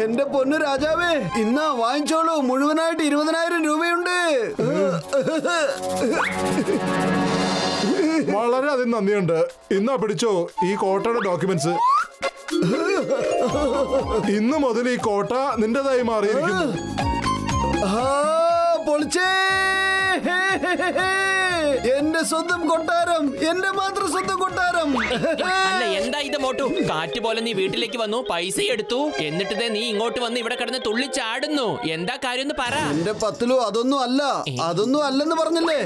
എന്റെ പൊന്നു രാജാവേ, ഇന്നാ വാങ്ങിച്ചോളൂ. മുഴുവനായിട്ട് 20,000 രൂപയുണ്ട്. വളരെയധികം നന്ദിയുണ്ട്. ഇന്നാ പിടിച്ചോ ഈ കോട്ടയുടെ ഡോക്യുമെന്റ്സ്. ഇന്ന് മുതൽ ഈ കോട്ട നിന്റേതായി മാറിയിരിക്കുന്നു. പൊളിച്ചേ, എന്റെ സ്വന്തം കൊട്ടാരം, എന്റെ മാത്രം സ്വന്തം കൊട്ടാരം. അല്ല എന്താ ഇത് മോട്ടു? കാറ്റ് പോലെ നീ വീട്ടിലേക്ക് വന്നു, പൈസ എടുത്തു, എന്നിട്ട് നീ ഇങ്ങോട്ട് വന്ന് ഇവിടെ കിടന്ന് തുള്ളിച്ചാടുന്നു. എന്താ കാര്യം പറ. എന്റെ പത്തിലു അതൊന്നും അല്ല, അതൊന്നും അല്ലെന്ന് പറഞ്ഞില്ലേ.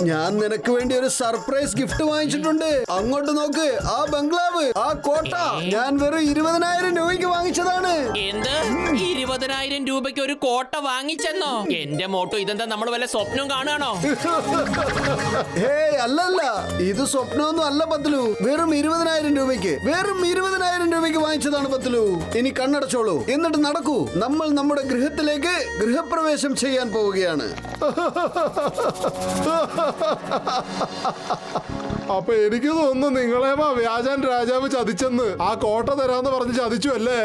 ഞാൻ നിനക്ക് വേണ്ടി ഒരു സർപ്രൈസ് ഗിഫ്റ്റ് വാങ്ങിച്ചിട്ടുണ്ട്. അങ്ങോട്ട് നോക്ക്, ആ ബംഗ്ലാവ്, ആ കോട്ട ഞാൻ വെറും 20,000 രൂപയ്ക്ക് വാങ്ങിച്ചതാണ്. എന്ത് 20,000 രൂപയ്ക്ക് ഒരു കോട്ട വാങ്ങിച്ചെന്നോ? എന്റെ മോട്ടു, ഇതെന്താ നമ്മൾ വല്ല സ്വപ്നം കാണുകയാണോ? അല്ലല്ല, ഇത് സ്വപ്നമൊന്നും അല്ല പത്തലു. വെറും 20,000 രൂപയ്ക്ക്, വെറും 20,000 രൂപയ്ക്ക് വാങ്ങിച്ചതാണ് പത്തലു. ഇനി കണ്ണടച്ചോളൂ, എന്നിട്ട് നടക്കൂ. നമ്മൾ നമ്മുടെ ഗൃഹത്തിലേക്ക് ഗൃഹപ്രവേശം ചെയ്യാൻ പോവുകയാണ്. അപ്പൊ എനിക്ക് തോന്നുന്നു നിങ്ങളെ വ്യാജൻ രാജാവ് ചതിച്ചെന്ന്. ആ കോട്ട തരാന്ന് പറഞ്ഞ് ചതിച്ചു അല്ലേ?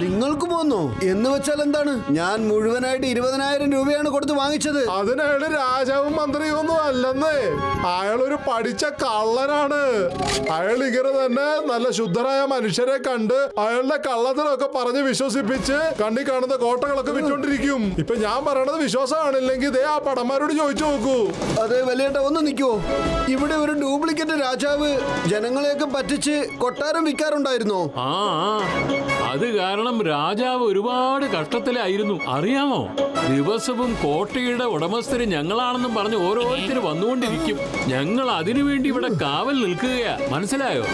നിങ്ങൾക്ക് പോന്നോ? എന്ന് വെച്ചാൽ എന്താണ്? ഞാൻ മുഴുവനായിട്ട് 20,000 രൂപയാണ് കൊടുത്ത് വാങ്ങിച്ചത്. അതിനയാള് രാജാവും മന്ത്രിയും ഒന്നും അല്ലെന്ന്. അയാളൊരു പഠിച്ച കള്ളനാണ്. അയാൾ ഇങ്ങനെ തന്നെ നല്ല ശുദ്ധരായ മനുഷ്യരെ കണ്ട് അയാളുടെ കള്ളത്തരമൊക്കെ പറഞ്ഞ് വിശ്വസിപ്പിച്ച് കണ്ണി കാണുന്ന കോട്ടകളൊക്കെ വിറ്റോണ്ടിരിക്കും. ഇപ്പൊ ഞാൻ പറയണത് വിശ്വാസമാണില്ലെങ്കിൽ ഇതേ ആ പടന്മാരോട് ചോദിച്ചു നോക്കൂ. അതെ വലിയേട്ട, ഒന്ന് നിൽക്കോ. ഇവിടെ ഒരു ഡ്യൂപ്ലിക്കേറ്റ് രാജാവ് ജനങ്ങളെയൊക്കെ പറ്റിച്ച് കൊട്ടാരം വിൽക്കാറുണ്ടായിരുന്നോ? അത് കാരണം രാജാവ് ഒരുപാട് കഷ്ടത്തിലായിരുന്നു, അറിയാമോ? ദിവസവും കോട്ടയുടെ ഉടമസ്ഥര് ഞങ്ങളാണെന്നും പറഞ്ഞ് ഓരോരുത്തര് വന്നുകൊണ്ടിരിക്കും. ഞങ്ങൾ അതിനുവേണ്ടി ഇവിടെ കാവൽ നിൽക്കുകയാ, മനസ്സിലായോ?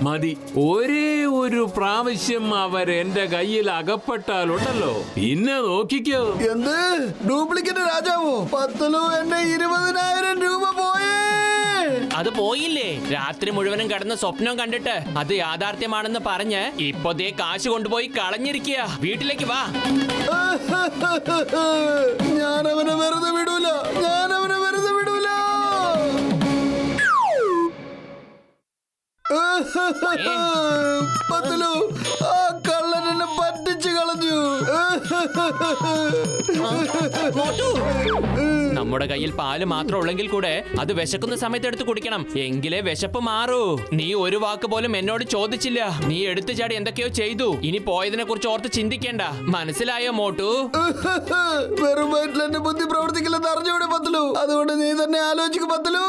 മതി, ഒരേ ഒരു പ്രാവശ്യം അവർ എന്റെ കയ്യിൽ അകപ്പെട്ടാലുണ്ടല്ലോ, പിന്നെ നോക്കിക്കോ. എന്ത് ഡ്യൂപ്ലിക്കേറ്റ് രാജാവോ? പത്തലു, എന്റെ 20,000 രൂപ പോയേ. അത് പോയില്ലേ? രാത്രി മുഴുവനും കിടന്ന് സ്വപ്നം കണ്ടിട്ട് അത് യാഥാർത്ഥ്യമാണെന്ന് പറഞ്ഞ് ഇപ്പൊ ദേ കാശ് കൊണ്ടുപോയി കളഞ്ഞിരിക്കുക. വീട്ടിലേക്ക് വാ. ഞാനവനെ വെറുതെ വിടൂല, ഞാനവനെ വെറുതെ വിടൂല. പത്തലു, ആ കള്ളനെ പറ്റിച്ചു കളഞ്ഞു. നമ്മുടെ കയ്യിൽ പാല് മാത്രം ഉള്ളെങ്കിൽ കൂടെ അത് വിശക്കുന്ന സമയത്ത് എടുത്ത് കുടിക്കണം, എങ്കിലേ വിശപ്പ് മാറൂ. നീ ഒരു വാക്ക് പോലും എന്നോട് ചോദിച്ചില്ല. നീ എടുത്തു ചാടി എന്തൊക്കെയോ ചെയ്തു. ഇനി പോയതിനെ കുറിച്ച് ഓർത്ത് ചിന്തിക്കേണ്ട, മനസ്സിലായോ മോട്ടു? വെറും വയറ്റിൽ എന്റെ ബുദ്ധി പ്രവർത്തിക്കില്ലെന്ന് അറിഞ്ഞൂടെ പത്തലു? അതുകൊണ്ട് നീ തന്നെ ആലോചിക്കും പത്തലു.